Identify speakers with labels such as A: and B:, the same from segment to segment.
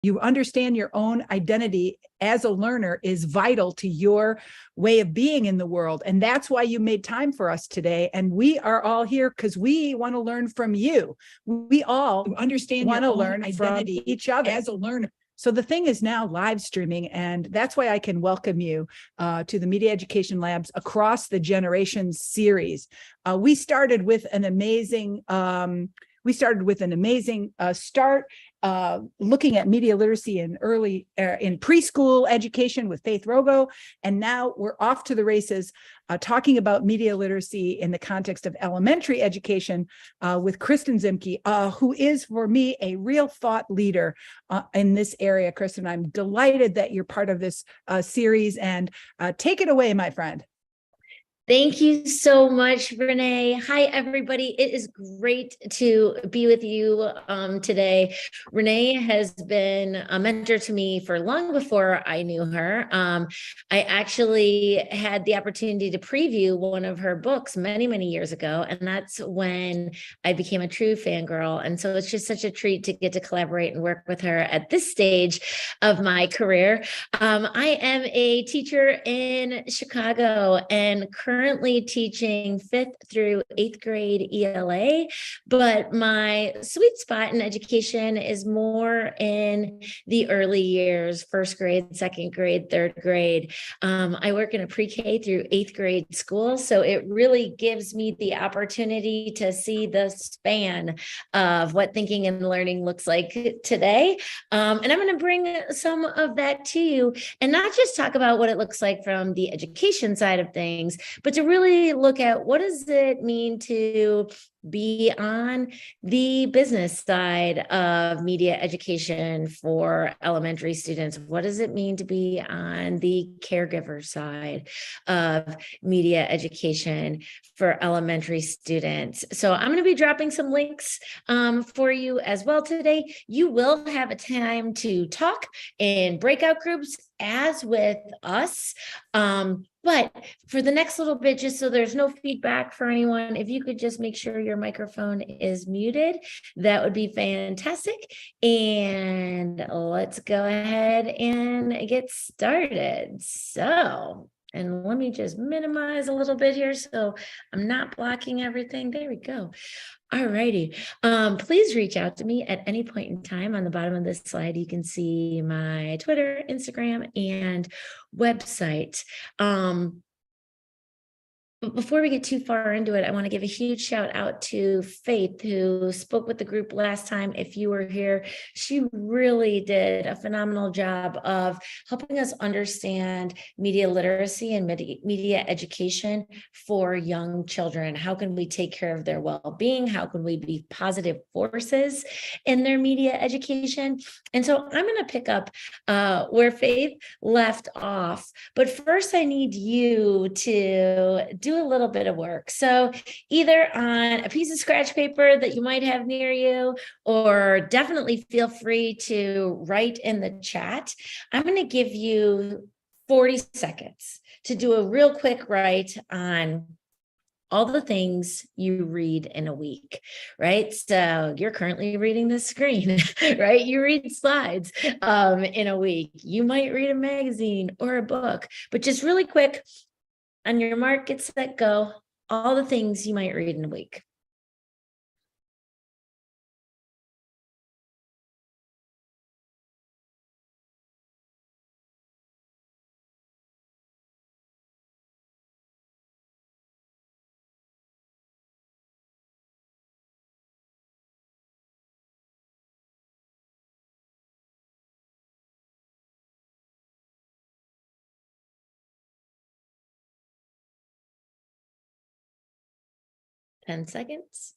A: You understand your own identity as a learner is vital to your way of being in the world. And that's why you made time for us today. And we are all here because we want to learn from you. We all understand want to learn from each other as a learner. So the thing is now live streaming, and that's why I can welcome you to the Media Education Labs Across the Generations series. We started with an amazing start, looking at media literacy in in preschool education with Faith Rogo. And now we're off to the races, talking about media literacy in the context of elementary education with Kristin Ziemke, who is, for me, a real thought leader in this area. Kristin, I'm delighted that you're part of this series, and take it away, my friend.
B: Thank you so much, Renee. Hi, everybody. It is great to be with you today. Renee has been a mentor to me for long before I knew her. I actually had the opportunity to preview one of her books many, many years ago, and that's when I became a true fangirl. And so it's just such a treat to get to collaborate and work with her at this stage of my career. I am a teacher in Chicago and currently teaching 5th through 8th grade ELA, but my sweet spot in education is more in the early years, 1st grade, 2nd grade, 3rd grade. I work in a pre-K through 8th grade school, so it really gives me the opportunity to see the span of what thinking and learning looks like today. And I'm going to bring some of that to you, and not just talk about what it looks like from the education side of things, but to really look at what does it mean to be on the business side of media education for elementary students. What does it mean to be on the caregiver side of media education for elementary students? So I'm going to be dropping some links for you as well today. You will have a time to talk in breakout groups as with us. But for the next little bit, just so there's no feedback for anyone, if you could just make sure your microphone is muted, that would be fantastic. And let's go ahead and get started. So, and let me just minimize a little bit here so I'm not blocking everything. There we go. All righty. Please reach out to me at any point in time. On the bottom of this slide, you can see my Twitter, Instagram, and website. But before we get too far into it, I want to give a huge shout out to Faith, who spoke with the group last time. If you were here, she really did a phenomenal job of helping us understand media literacy and media education for young children. How can we take care of their well-being? How can we be positive forces in their media education? And so I'm going to pick up where Faith left off. But first, I need you to do a little bit of work. So either on a piece of scratch paper that you might have near you, or definitely feel free to write in the chat. I'm going to give you 40 seconds to do a real quick write on all the things you read in a week, right? So you're currently reading the screen, right? You read slides in a week. You might read a magazine or a book, but just really quick, on your mark, get set, go, all the things you might read in a week. Ten seconds.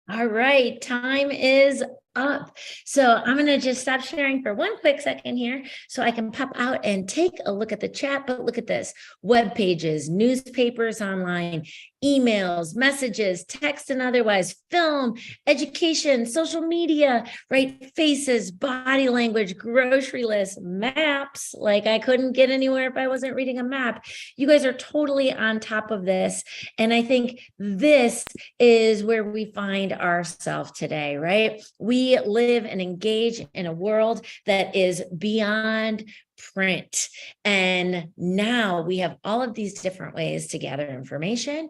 B: All right, time is up. So I'm going to just stop sharing for one quick second here so I can pop out and take a look at the chat. But look at this: web pages, newspapers online, emails, messages, text and otherwise, film, education, social media, right? Faces, body language, grocery lists, maps. Like I couldn't get anywhere if I wasn't reading a map. You guys are totally on top of this. And I think this is where we find ourselves today, right? We live and engage in a world that is beyond print. And now we have all of these different ways to gather information,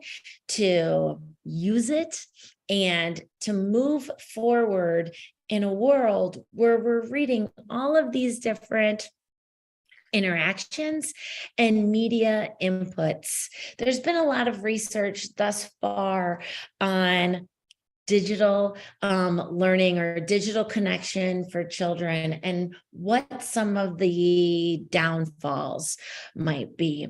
B: to use it, and to move forward in a world where we're reading all of these different interactions and media inputs. There's been a lot of research thus far on digital learning or digital connection for children and what some of the downfalls might be.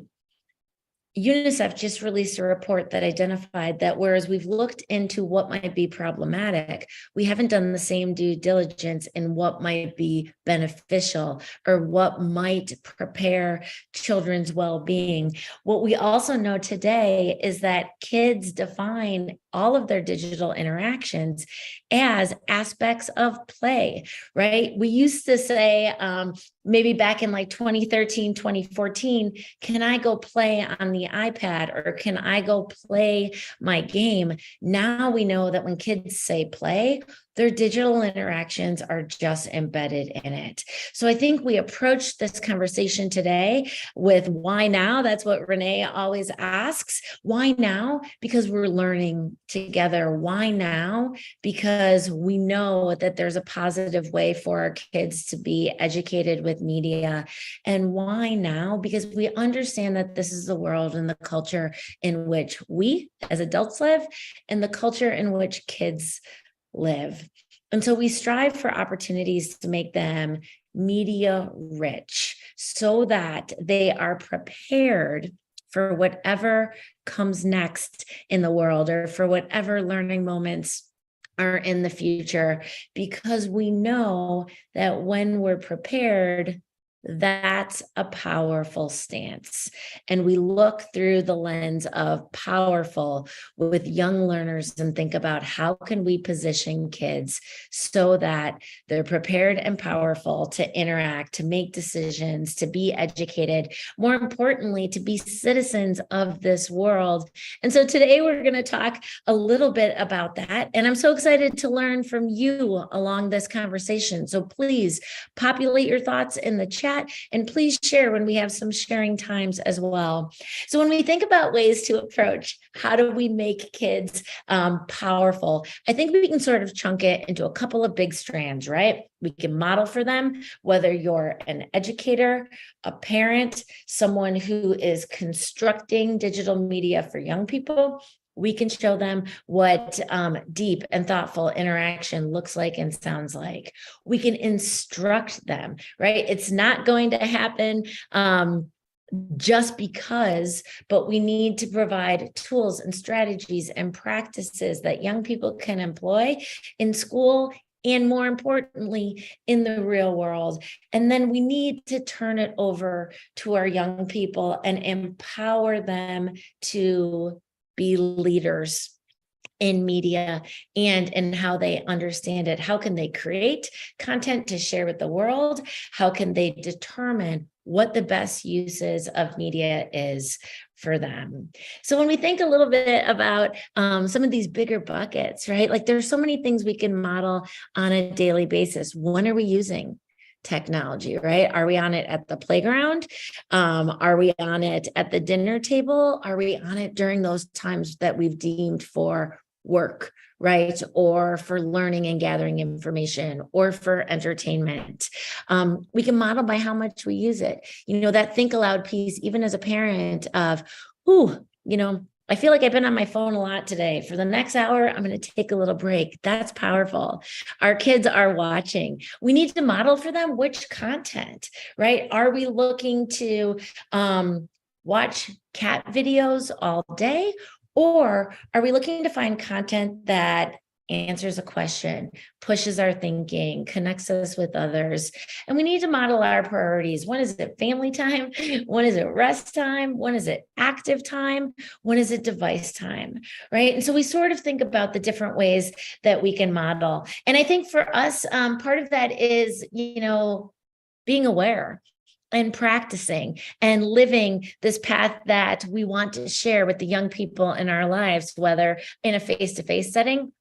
B: UNICEF just released a report that identified that whereas we've looked into what might be problematic, we haven't done the same due diligence in what might be beneficial or what might prepare children's well-being. What we also know today is that kids define all of their digital interactions as aspects of play, right? We used to say, maybe back in like 2013, 2014, can I go play on the iPad or can I go play my game? Now we know that when kids say play, their digital interactions are just embedded in it. So I think we approach this conversation today with why now? That's what Renee always asks. Why now? Because we're learning together. Why now? Because we know that there's a positive way for our kids to be educated with media. And why now? Because we understand that this is the world and the culture in which we as adults live and the culture in which kids live. And so we strive for opportunities to make them media rich so that they are prepared for whatever comes next in the world or for whatever learning moments are in the future, because we know that when we're prepared, that's a powerful stance. And we look through the lens of powerful with young learners and think about how can we position kids so that they're prepared and powerful to interact, to make decisions, to be educated, more importantly, to be citizens of this world. And so today we're going to talk a little bit about that. And I'm so excited to learn from you along this conversation. So please populate your thoughts in the chat. And please share when we have some sharing times as well. So when we think about ways to approach, how do we make kids powerful? I think we can sort of chunk it into a couple of big strands, right? We can model for them, whether you're an educator, a parent, someone who is constructing digital media for young people. We can show them what deep and thoughtful interaction looks like and sounds like. We can instruct them, right? It's not going to happen just because, but we need to provide tools and strategies and practices that young people can employ in school and more importantly, in the real world. And then we need to turn it over to our young people and empower them to be leaders in media and in how they understand it. How can they create content to share with the world? How can they determine what the best uses of media is for them? So when we think a little bit about some of these bigger buckets, right? Like there's so many things we can model on a daily basis. When are we using technology, right? Are we on it at the playground? Are we on it at the dinner table? Are we on it during those times that we've deemed for work, right? Or for learning and gathering information or for entertainment? We can model by how much we use it. You know, that think aloud piece, even as a parent of, I feel like I've been on my phone a lot today. For the next hour, I'm going to take a little break. That's powerful. Our kids are watching. We need to model for them which content, right? Are we looking to watch cat videos all day? Or are we looking to find content that answers a question, pushes our thinking, connects us with others. And we need to model our priorities. When is it family time? When is it rest time? When is it active time? When is it device time? Right. And so we sort of think about the different ways that we can model. And I think for us, part of that is, being aware and practicing and living this path that we want to share with the young people in our lives, whether in a face-to-face setting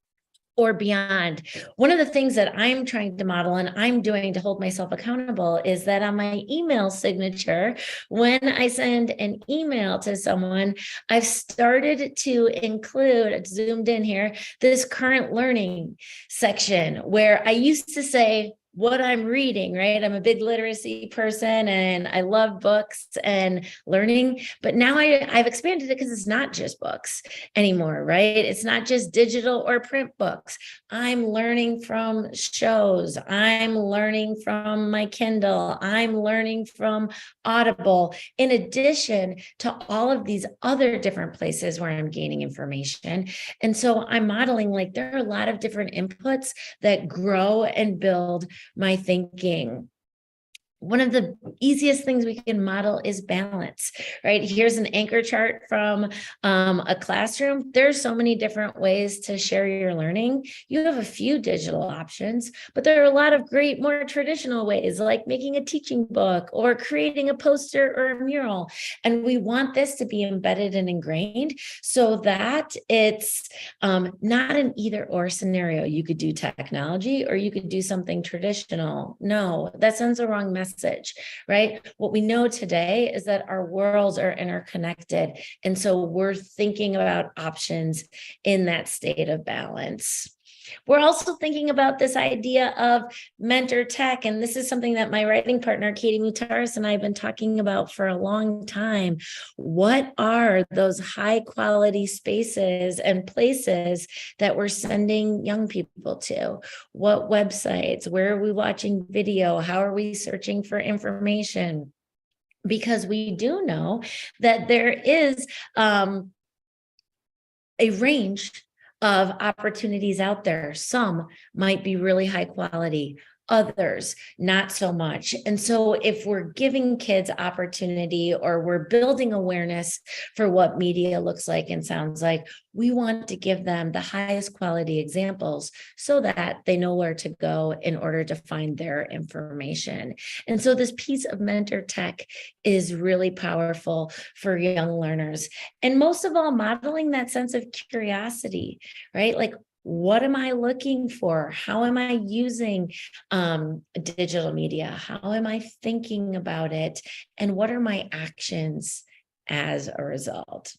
B: or beyond. One of the things that I'm trying to model and I'm doing to hold myself accountable is that on my email signature, when I send an email to someone, I've started to include, zoomed in here, this current learning section where I used to say, what I'm reading, right? I'm a big literacy person and I love books and learning, but now I've expanded it because it's not just books anymore, right? It's not just digital or print books. I'm learning from shows. I'm learning from my Kindle. I'm learning from Audible, in addition to all of these other different places where I'm gaining information. And so I'm modeling like there are a lot of different inputs that grow and build my thinking. One of the easiest things we can model is balance, right? Here's an anchor chart from a classroom. There's so many different ways to share your learning. You have a few digital options, but there are a lot of great, more traditional ways, like making a teaching book or creating a poster or a mural. And we want this to be embedded and ingrained so that it's not an either or scenario. You could do technology or you could do something traditional. No, that sends the wrong message. Right? What we know today is that our worlds are interconnected. And so we're thinking about options in that state of balance. We're also thinking about this idea of mentor tech. And this is something that my writing partner, Katie Mutaris, and I have been talking about for a long time. What are those high quality spaces and places that we're sending young people to? What websites? Where are we watching video? How are we searching for information? Because we do know that there is a range of opportunities out there. Some might be really high quality, others not so much. And so if we're giving kids opportunity or we're building awareness for what media looks like and sounds like, we want to give them the highest quality examples so that they know where to go in order to find their information. And so this piece of mentor tech is really powerful for young learners. And most of all, modeling that sense of curiosity, right? Like, what am I looking for? How am I using digital media? How am I thinking about it? And what are my actions as a result?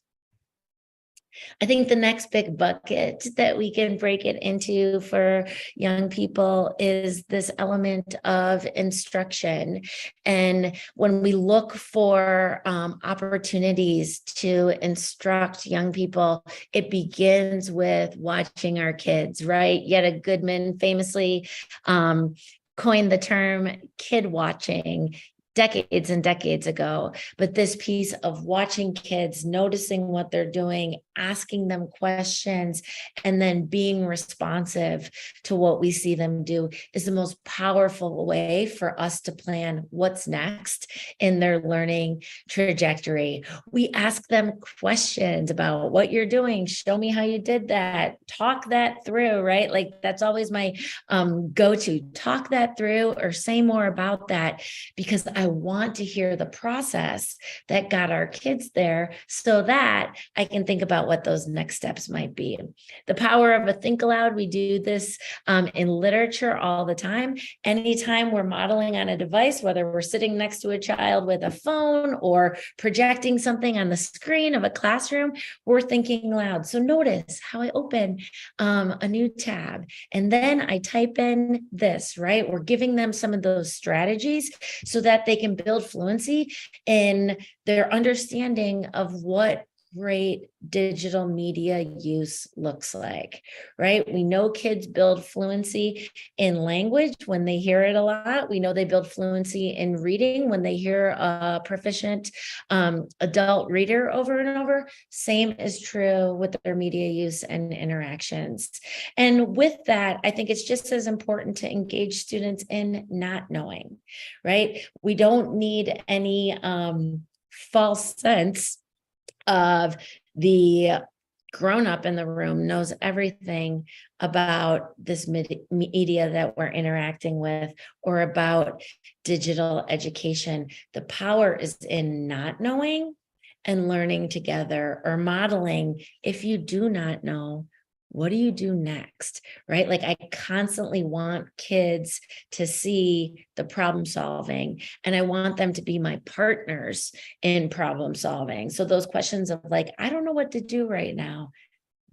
B: I think the next big bucket that we can break it into for young people is this element of instruction. And when we look for opportunities to instruct young people, it begins with watching our kids, right? Yetta Goodman famously coined the term kid watching decades and decades ago, but this piece of watching kids, noticing what they're doing, asking them questions, and then being responsive to what we see them do is the most powerful way for us to plan what's next in their learning trajectory. We ask them questions about what you're doing. Show me how you did that. Talk that through, right? Like that's always my go-to. Talk that through or say more about that, because I want to hear the process that got our kids there so that I can think about what those next steps might be. The power of a think aloud. We do this in literature all the time. Anytime we're modeling on a device, whether we're sitting next to a child with a phone or projecting something on the screen of a classroom, we're thinking aloud. So notice how I open a new tab and then I type in this, right? We're giving them some of those strategies so that they can build fluency in their understanding of what great digital media use looks like, right? We know kids build fluency in language when they hear it a lot. We know they build fluency in reading when they hear a proficient adult reader over and over. Same is true with their media use and interactions. And with that, I think it's just as important to engage students in not knowing, right? We don't need any false sense of the grown-up in the room knows everything about this media that we're interacting with or about digital education. The power is in not knowing and learning together, or modeling. If you do not know, what do you do next, right? Like, I constantly want kids to see the problem solving, and I want them to be my partners in problem solving. So those questions of like, I don't know what to do right now.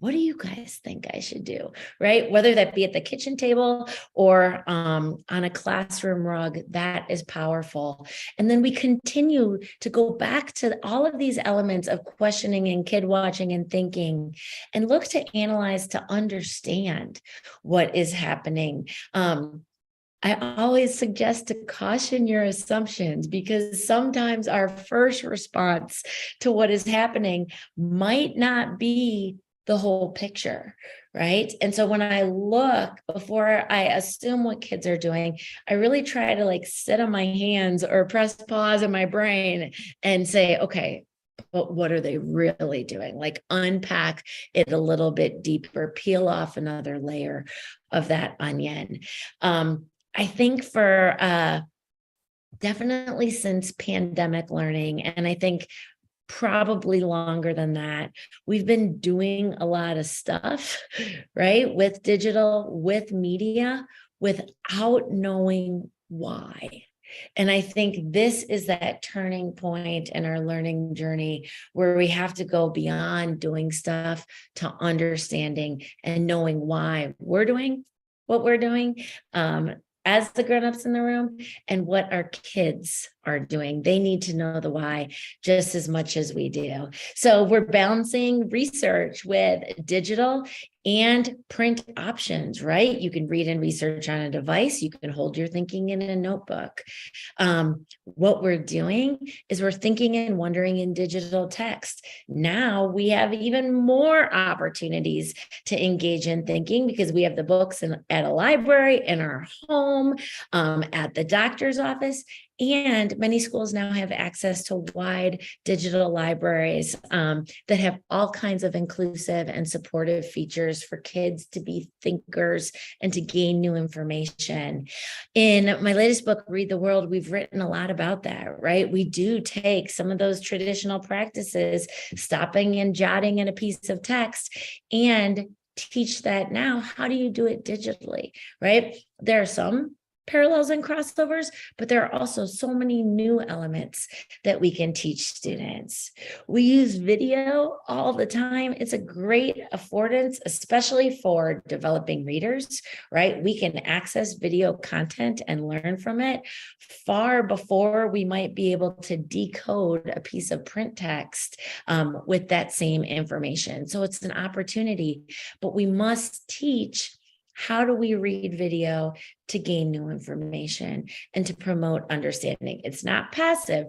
B: What do you guys think I should do, right? Whether that be at the kitchen table or on a classroom rug, that is powerful. And then we continue to go back to all of these elements of questioning and kid watching and thinking, and look to analyze, to understand what is happening. I always suggest to caution your assumptions, because sometimes our first response to what is happening might not be the whole picture, right? And so when I look, before I assume what kids are doing, I really try to like sit on my hands or press pause in my brain and say, okay, but what are they really doing? Like, unpack it a little bit deeper, peel off another layer of that onion. I think for definitely since pandemic learning, and I think probably longer than that, we've been doing a lot of stuff, right? With digital, with media, without knowing why. And I think this is that turning point in our learning journey where we have to go beyond doing stuff to understanding and knowing why we're doing what we're doing. As the grownups in the room, and what our kids are doing. They need to know the why just as much as we do. So we're balancing research with digital and print options, right? You can read and research on a device. You can hold your thinking in a notebook. What we're doing is we're thinking and wondering in digital text. Now we have even more opportunities to engage in thinking, because we have the books at a library, in our home, at the doctor's office. And many schools now have access to wide digital libraries that have all kinds of inclusive and supportive features for kids to be thinkers and to gain new information. In my latest book, Read the World, we've written a lot about that, right? We do take some of those traditional practices, stopping and jotting in a piece of text, and teach that now. How do you do it digitally, right? There are some parallels and crossovers, but there are also so many new elements that we can teach students. We use video all the time. It's a great affordance, especially for developing readers, right? We can access video content and learn from it far before we might be able to decode a piece of print text with that same information. So it's an opportunity, but we must teach how do we read video to gain new information and to promote understanding. It's not passive.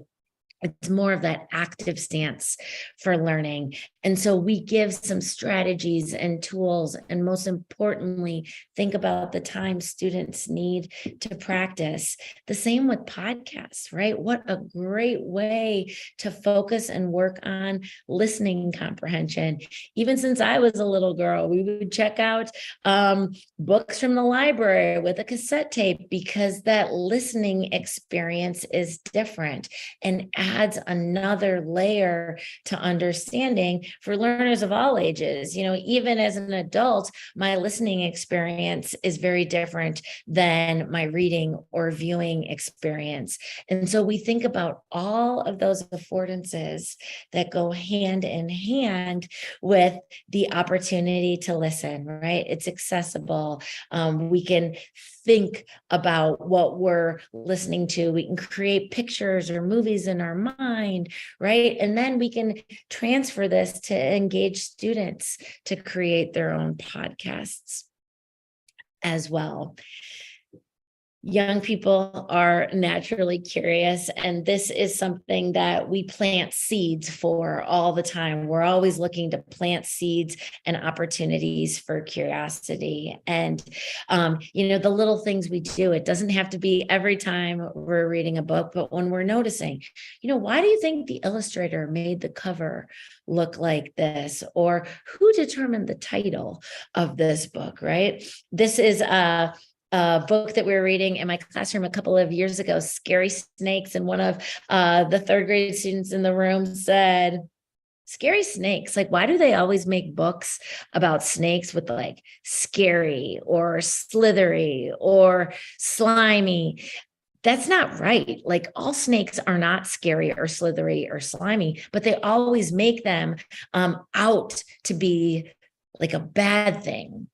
B: It's more of that active stance for learning. And so we give some strategies and tools, and most importantly, think about the time students need to practice. The same with podcasts, right? What a great way to focus and work on listening comprehension. Even since I was a little girl, we would check out books from the library with a cassette tape, because that listening experience is different and adds another layer to understanding for learners of all ages. You know, even as an adult, my listening experience is very different than my reading or viewing experience. And so we think about all of those affordances that go hand in hand with the opportunity to listen, right? It's accessible. We can think about what we're listening to. We can create pictures or movies in our mind, right? And then we can transfer this to engage students to create their own podcasts as well. Young people are naturally curious, and this is something that we plant seeds for all the time. We're always looking to plant seeds and opportunities for curiosity. And, the little things we do, it doesn't have to be every time we're reading a book, but when we're noticing, why do you think the illustrator made the cover look like this? Or who determined the title of this book, right? This is a book that we were reading in my classroom a couple of years ago, Scary Snakes. And one of the third grade students in the room said, scary snakes, like, why do they always make books about snakes with like scary or slithery or slimy? That's not right. Like, all snakes are not scary or slithery or slimy, but they always make them out to be like a bad thing.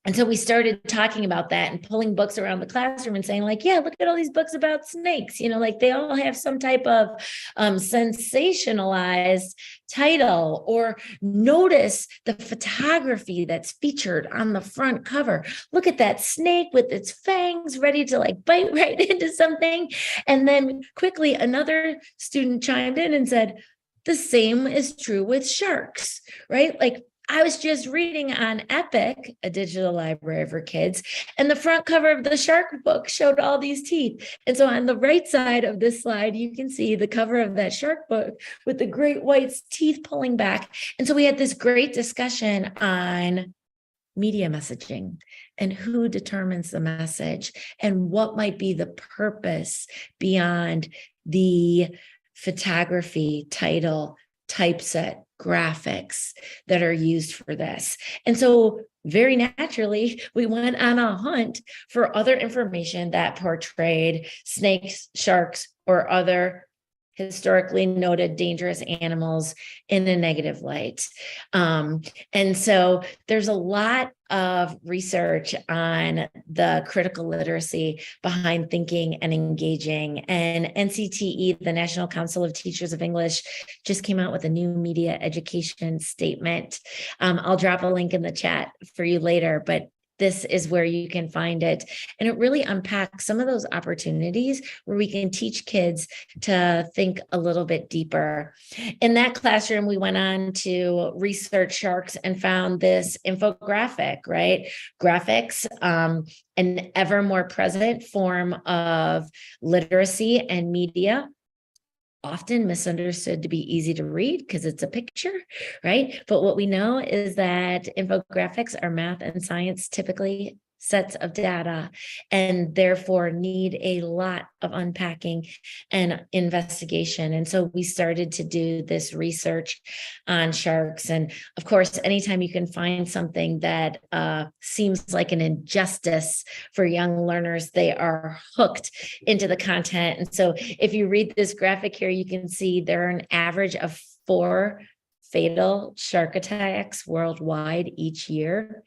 B: And so we started talking about that and pulling books around the classroom and saying, like, yeah, look at all these books about snakes, like they all have some type of sensationalized title. Or notice the photography that's featured on the front cover. Look at that snake with its fangs ready to like bite right into something. And then quickly another student chimed in and said, the same is true with sharks, right? Like, I was just reading on Epic, a digital library for kids, and the front cover of the shark book showed all these teeth. And so on the right side of this slide, you can see the cover of that shark book with the great white teeth pulling back. And so we had this great discussion on media messaging and who determines the message and what might be the purpose beyond the photography, title, typeset, graphics that are used for this. And so very naturally, we went on a hunt for other information that portrayed snakes, sharks, or other historically noted dangerous animals in a negative light. And so there's a lot of research on the critical literacy behind thinking and engaging. And NCTE, the National Council of Teachers of English, just came out with a new media education statement. I'll drop a link in the chat for you later, but this is where you can find it. And it really unpacks some of those opportunities where we can teach kids to think a little bit deeper. In that classroom, we went on to research sharks and found this infographic, right? Graphics, an ever more present form of literacy and media, often misunderstood to be easy to read because it's a picture, right? But what we know is that infographics are math and science typically sets of data, and therefore need a lot of unpacking and investigation. And so we started to do this research on sharks. And of course, anytime you can find something that seems like an injustice for young learners, they are hooked into the content. And so if you read this graphic here, you can see there are an average of 4 fatal shark attacks worldwide each year.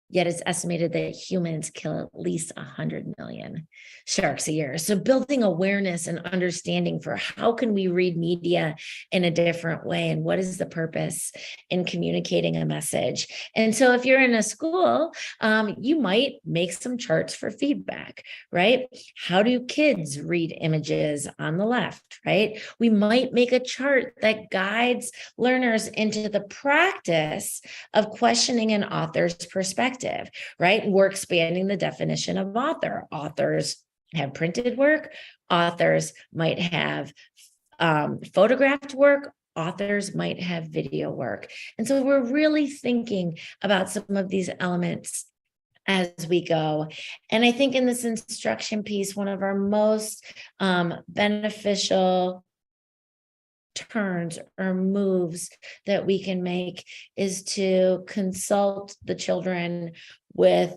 B: Yet it's estimated that humans kill at least 100 million sharks a year. So building awareness and understanding for how can we read media in a different way, and what is the purpose in communicating a message. And so if you're in a school, you might make some charts for feedback, right? How do kids read images on the left, right? We might make a chart that guides learners into the practice of questioning an author's perspective, right? We're expanding the definition of author. Authors have printed work. Authors might have photographed work. Authors might have video work. And so we're really thinking about some of these elements as we go. And I think in this instruction piece, one of our most beneficial turns or moves that we can make is to consult the children with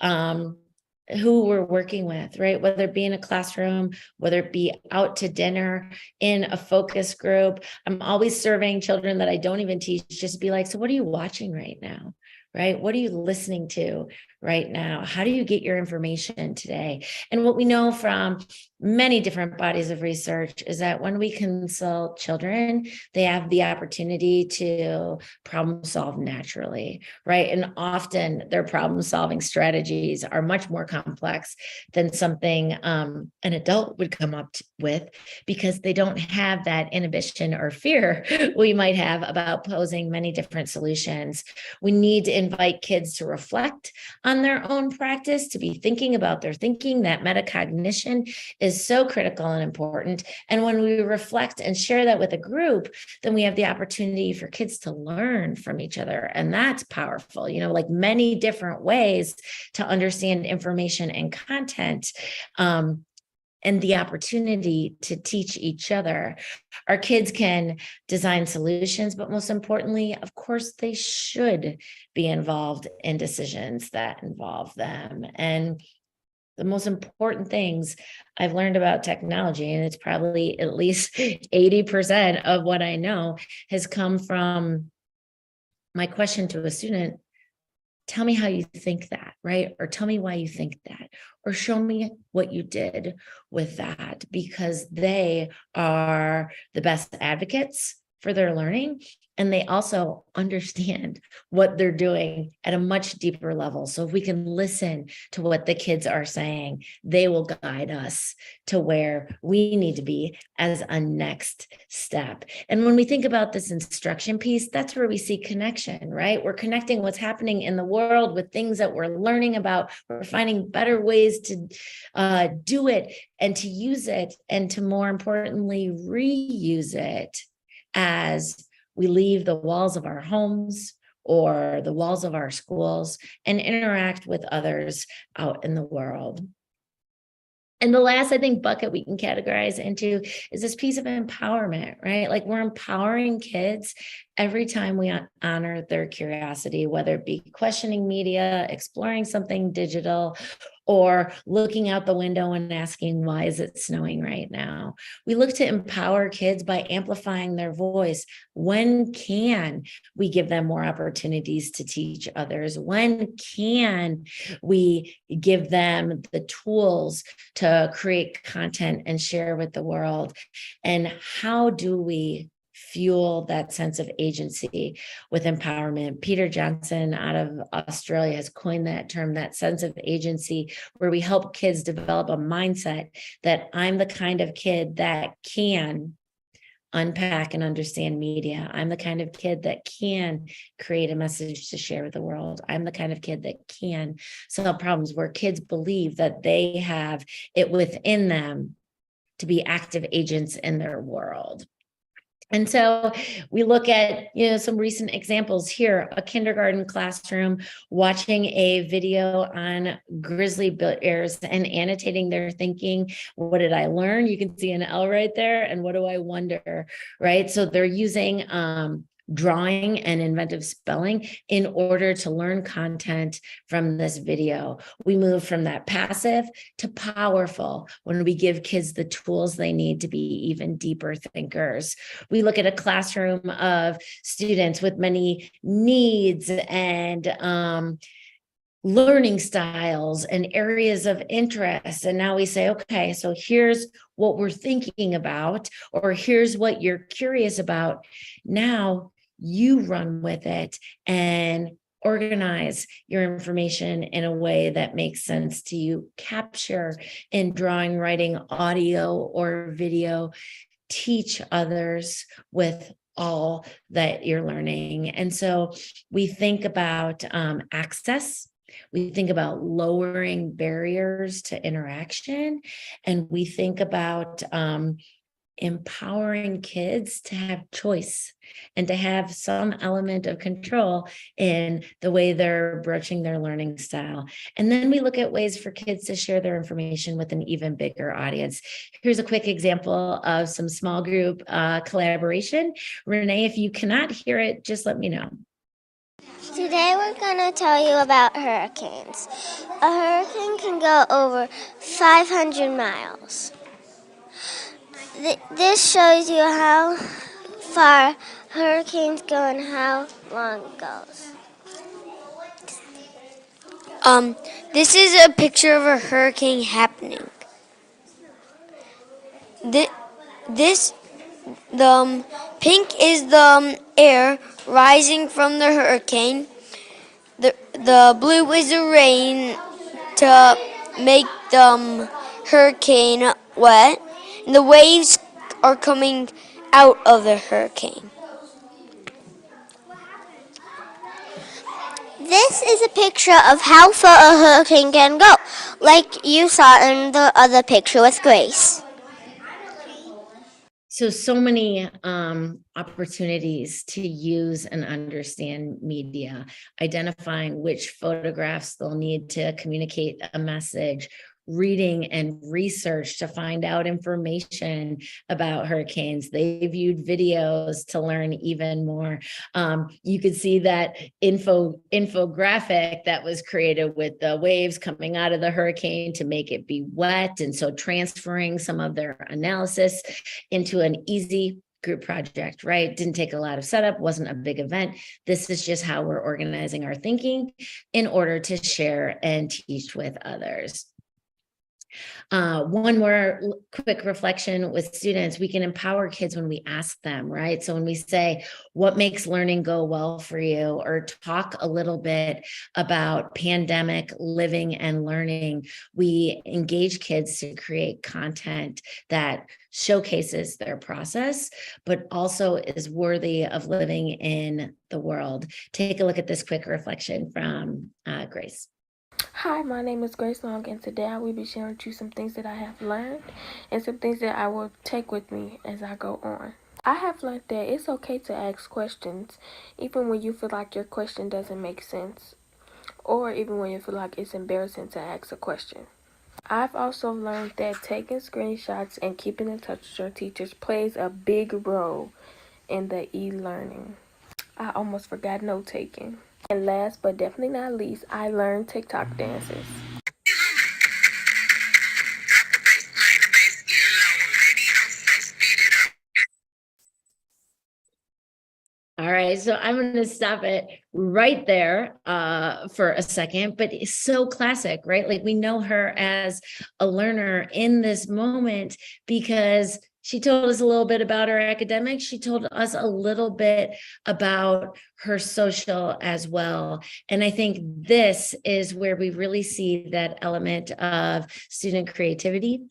B: who we're working with, right? Whether it be in a classroom, whether it be out to dinner, in a focus group. I'm always surveying children that I don't even teach, just be like, so what are you watching right now? Right? What are you listening to right now? How do you get your information today? And what we know from many different bodies of research is that when we consult children, they have the opportunity to problem solve naturally, right? And often their problem solving strategies are much more complex than something an adult would come up with, because they don't have that inhibition or fear we might have about posing many different solutions. We need to invite kids to reflect on their own practice, to be thinking about their thinking. That metacognition is so critical and important. And when we reflect and share that with a group, then we have the opportunity for kids to learn from each other. And that's powerful, like many different ways to understand information and content. And the opportunity to teach each other. Our kids can design solutions, but most importantly, of course, they should be involved in decisions that involve them. And the most important things I've learned about technology, and it's probably at least 80% of what I know, has come from my question to a student: tell me how you think that, right? Or tell me why you think that, or show me what you did with that, because they are the best advocates for their learning. And they also understand what they're doing at a much deeper level. So if we can listen to what the kids are saying, they will guide us to where we need to be as a next step. And when we think about this instruction piece, that's where we see connection, right? We're connecting what's happening in the world with things that we're learning about. We're finding better ways to do it and to use it, and to, more importantly, reuse it as we leave the walls of our homes or the walls of our schools and interact with others out in the world. And the last, I think, bucket we can categorize into is this piece of empowerment, right? Like, we're empowering kids every time we honor their curiosity, whether it be questioning media, exploring something digital, or looking out the window and asking, why is it snowing right now? We look to empower kids by amplifying their voice. When can we give them more opportunities to teach others? When can we give them the tools to create content and share with the world? And how do we fuel that sense of agency with empowerment? Peter Johnson out of Australia has coined that term, that sense of agency, where we help kids develop a mindset that I'm the kind of kid that can unpack and understand media. I'm the kind of kid that can create a message to share with the world. I'm the kind of kid that can solve problems, where kids believe that they have it within them to be active agents in their world. And so we look at, some recent examples here: a kindergarten classroom watching a video on grizzly bears and annotating their thinking. What did I learn? You can see an L right there. And what do I wonder, right? So they're using drawing and inventive spelling in order to learn content from this video. We move from that passive to powerful when we give kids the tools they need to be even deeper thinkers. We look at a classroom of students with many needs and learning styles and areas of interest. And now we say, okay, so here's what we're thinking about, or here's what you're curious about. Now you run with it and organize your information in a way that makes sense to you. Capture in drawing, writing, audio, or video. Teach others with all that you're learning. And so we think about access. We think about lowering barriers to interaction, and we think about empowering kids to have choice and to have some element of control in the way they're broaching their learning style. And then we look at ways for kids to share their information with an even bigger audience. Here's a quick example of some small group collaboration. Renee, if you cannot hear it, just let me know.
C: Today we're going to tell you about hurricanes. A hurricane can go over 500 miles. This shows you how far hurricanes go and how long it goes. This is a picture of a hurricane happening. This pink is the air rising from the hurricane. The blue is the rain to make the hurricane wet. And the waves are coming out of the hurricane. This is a picture of how far a hurricane can go, like you saw in the other picture with Grace.
B: So many opportunities to use and understand media, identifying which photographs they'll need to communicate a message, reading and research to find out information about hurricanes. They viewed videos to learn even more. You could see that infographic that was created with the waves coming out of the hurricane to make it be wet. And so transferring some of their analysis into an easy group project, right? Didn't take a lot of setup, wasn't a big event. This is just how we're organizing our thinking in order to share and teach with others. One more quick reflection with students, we can empower kids when we ask them, right? So when we say, what makes learning go well for you? Or talk a little bit about pandemic living and learning, we engage kids to create content that showcases their process, but also is worthy of living in the world. Take a look at this quick reflection from Grace.
D: Hi, my name is Grace Long, and today I will be sharing with you some things that I have learned and some things that I will take with me as I go on. I have learned that it's okay to ask questions, even when you feel like your question doesn't make sense, or even when you feel like it's embarrassing to ask a question. I've also learned that taking screenshots and keeping in touch with your teachers plays a big role in the e-learning. I almost forgot note-taking. And last but definitely not least, I learned TikTok dances.
B: All right, so I'm going to stop it right there for a second, but it's so classic, right? Like we know her as a learner in this moment because she told us a little bit about her academics. She told us a little bit about her social as well. And I think this is where we really see that element of student creativity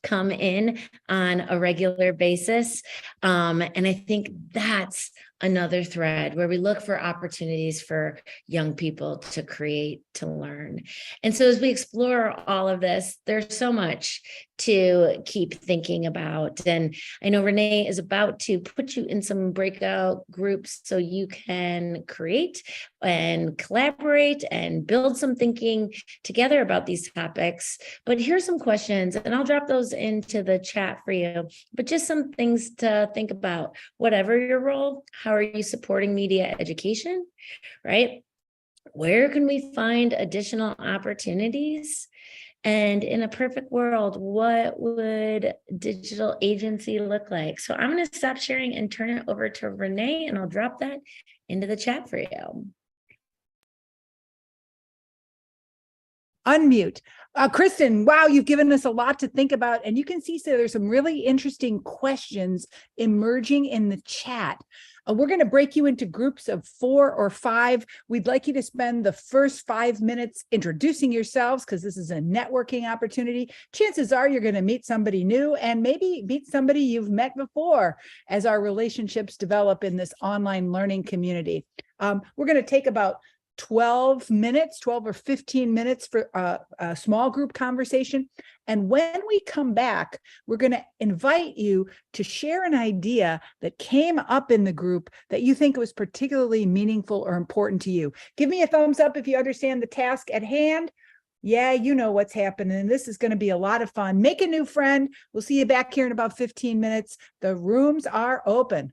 B: come in on a regular basis. And I think that's another thread where we look for opportunities for young people to create, to learn. And so as we explore all of this, there's so much to keep thinking about. And I know Renee is about to put you in some breakout groups so you can create and collaborate and build some thinking together about these topics. But here's some questions, and I'll drop those into the chat for you, but just some things to think about. Whatever your role, how are you supporting media education, right? Where can we find additional opportunities? And in a perfect world, what would digital agency look like? So I'm going to stop sharing and turn it over to Renee, and I'll drop that into the chat for you.
A: Unmute. Kristin, wow, you've given us a lot to think about. And you can see, so there's some really interesting questions emerging in the chat. We're going to break you into groups of 4 or 5. We'd like you to spend the first 5 minutes introducing yourselves because this is a networking opportunity. Chances are you're going to meet somebody new and maybe meet somebody you've met before as our relationships develop in this online learning community. We're going to take about 12 or 15 minutes for a small group conversation. And when we come back, we're going to invite you to share an idea that came up in the group that you think was particularly meaningful or important to you. Give me a thumbs up if you understand the task at hand. Yeah, you know what's happening. This is going to be a lot of fun. Make a new friend. We'll see you back here in about 15 minutes. The rooms are open.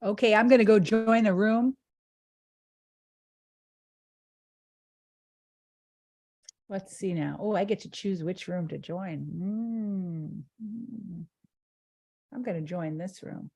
A: Okay, I'm going to go join the room. Let's see now. Oh, I get to choose which room to join. I'm going to join this room.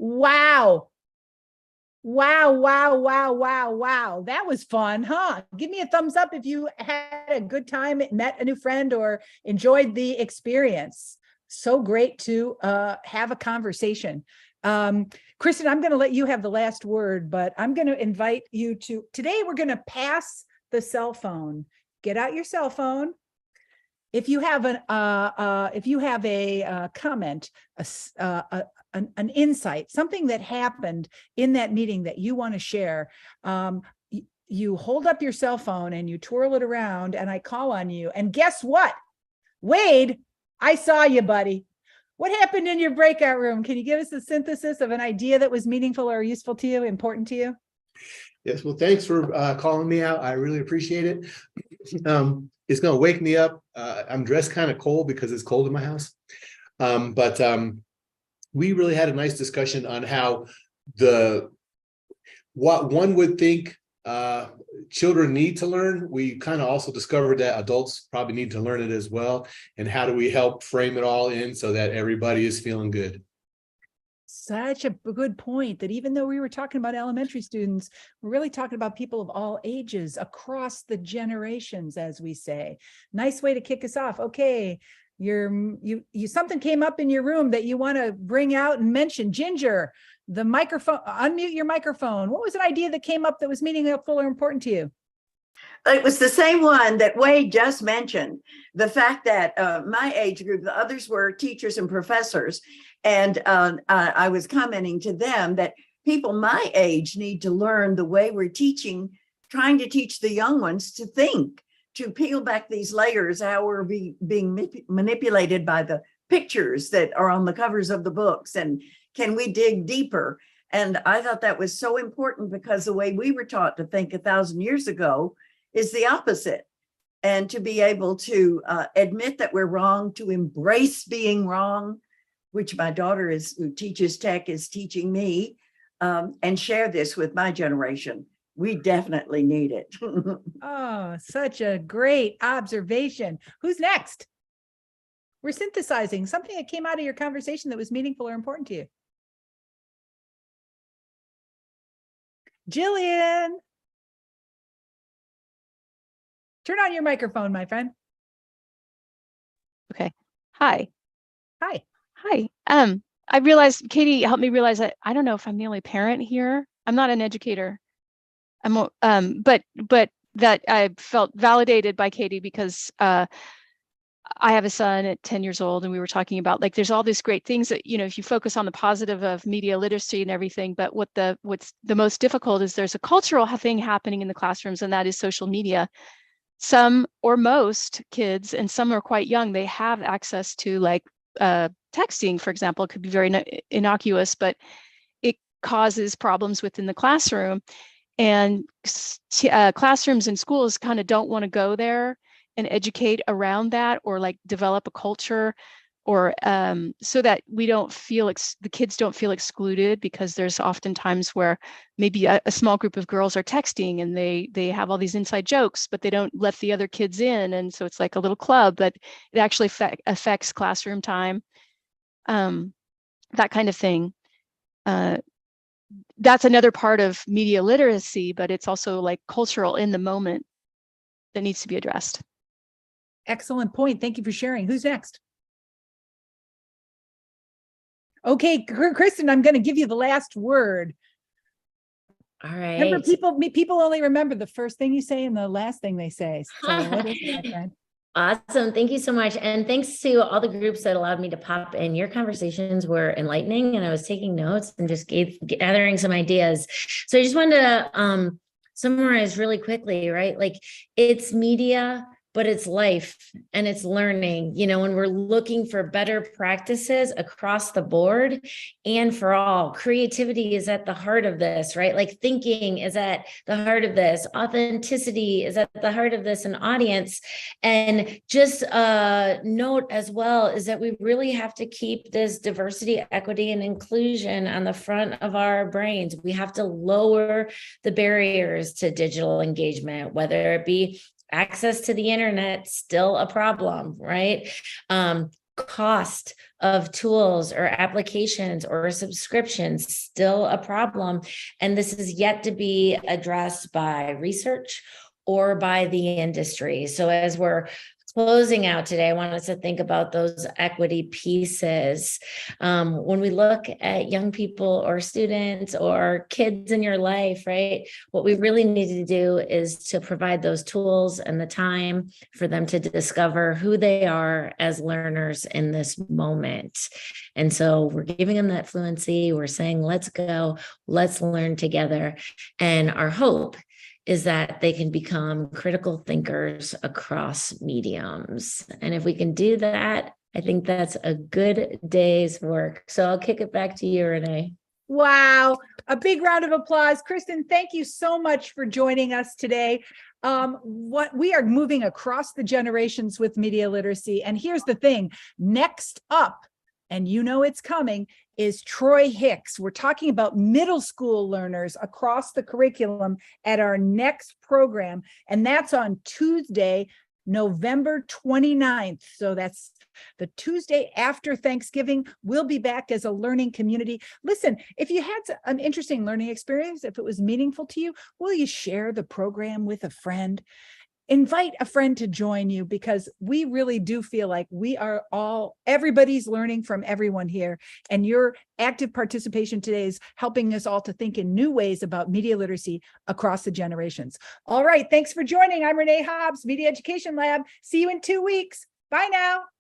A: Wow. Wow. That was fun, huh? Give me a thumbs up if you had a good time, met a new friend, or enjoyed the experience. So great to have a conversation. Kristin, I'm going to let you have the last word, but I'm going to invite you to, today we're going to pass the cell phone. Get out your cell phone. If you have a comment, an insight, something that happened in that meeting that you want to share, you hold up your cell phone and you twirl it around, and I call on you. And guess what? Wade, I saw you, buddy. What happened in your breakout room? Can you give us a synthesis of an idea that was meaningful or useful to you, important to you?
E: Yes, well, thanks for calling me out. I really appreciate it. It's going to wake me up. I'm dressed kind of cold because it's cold in my house. But we really had a nice discussion on how what one would think children need to learn. We kind of also discovered that adults probably need to learn it as well. And how do we help frame it all in so that everybody is feeling good?
A: Such a good point, that even though we were talking about elementary students, we're really talking about people of all ages across the generations, as we say. Nice way to kick us off. Okay, something came up in your room that you want to bring out and mention. Ginger, the microphone, unmute your microphone. What was an idea that came up that was meaningful or important to you?
F: It was the same one that Wade just mentioned. The fact that my age group, the others were teachers and professors. And I was commenting to them that people my age need to learn the way we're trying to teach the young ones to think, to peel back these layers, how we're being manipulated by the pictures that are on the covers of the books. And can we dig deeper? And I thought that was so important, because the way we were taught to think 1,000 years ago is the opposite. And to be able to admit that we're wrong, to embrace being wrong, which my daughter who teaches tech is teaching me, and share this with my generation. We definitely need it.
A: Oh, such a great observation. Who's next? We're synthesizing something that came out of your conversation that was meaningful or important to you. Jillian. Turn on your microphone, my friend.
G: Okay. Hi.
A: Hi.
G: I realized, Katie helped me realize that I don't know if I'm the only parent here. I'm not an educator. But that I felt validated by Katie, because I have a son at 10 years old, and we were talking about, like, there's all these great things that, if you focus on the positive of media literacy and everything, but what's the most difficult is there's a cultural thing happening in the classrooms, and that is social media. Some or most kids, and some are quite young, they have access to, like, texting, for example. It could be very innocuous, but it causes problems within the classroom. And classrooms and schools kind of don't want to go there and educate around that, or like develop a culture, or so that we don't feel the kids don't feel excluded, because there's often times where maybe a small group of girls are texting and they have all these inside jokes, but they don't let the other kids in, and so it's like a little club, but it actually affects classroom time, that kind of thing. That's another part of media literacy, but it's also like cultural in the moment that needs to be addressed.
A: Excellent point. Thank you for sharing. Who's next? Okay, Kristin, I'm going to give you the last word.
B: All right.
A: Remember, people only remember the first thing you say and the last thing they say. So what is it, my friend?
B: Awesome. Thank you so much. And thanks to all the groups that allowed me to pop in. Your conversations were enlightening, and I was taking notes and just gathering some ideas. So I just wanted to summarize really quickly, right? Like, it's media, but it's life and it's learning, when we're looking for better practices across the board and for all. Creativity is at the heart of this, right? Like, thinking is at the heart of this. Authenticity is at the heart of this, and audience. And just a note as well is that we really have to keep this diversity, equity, and inclusion on the front of our brains. We have to lower the barriers to digital engagement, whether it be access to the internet, still a problem, right? cost of tools or applications or subscriptions still a problem. And this is yet to be addressed by research or by the industry. So as we're closing out today, I want us to think about those equity pieces. When we look at young people or students or kids in your life, right, what we really need to do is to provide those tools and the time for them to discover who they are as learners in this moment. And so we're giving them that fluency. We're saying, let's go, let's learn together. And our hope is that they can become critical thinkers across mediums. And if we can do that, I think that's a good day's work. So I'll kick it back to you, Renee.
A: Wow. A big round of applause. Kristin, thank you so much for joining us today. What we are moving across the generations with media literacy. And here's the thing, next up, and you know it's coming, is Troy Hicks. We're talking about middle school learners across the curriculum at our next program, and that's on Tuesday, November 29th. So that's the Tuesday after Thanksgiving. We'll be back as a learning community. Listen, if you had an interesting learning experience, if it was meaningful to you, will you share the program with a friend? Invite a friend to join you, because we really do feel like everybody's learning from everyone here. And your active participation today is helping us all to think in new ways about media literacy across the generations. All right. Thanks for joining. I'm Renee Hobbs, Media Education Lab. See you in 2 weeks. Bye now.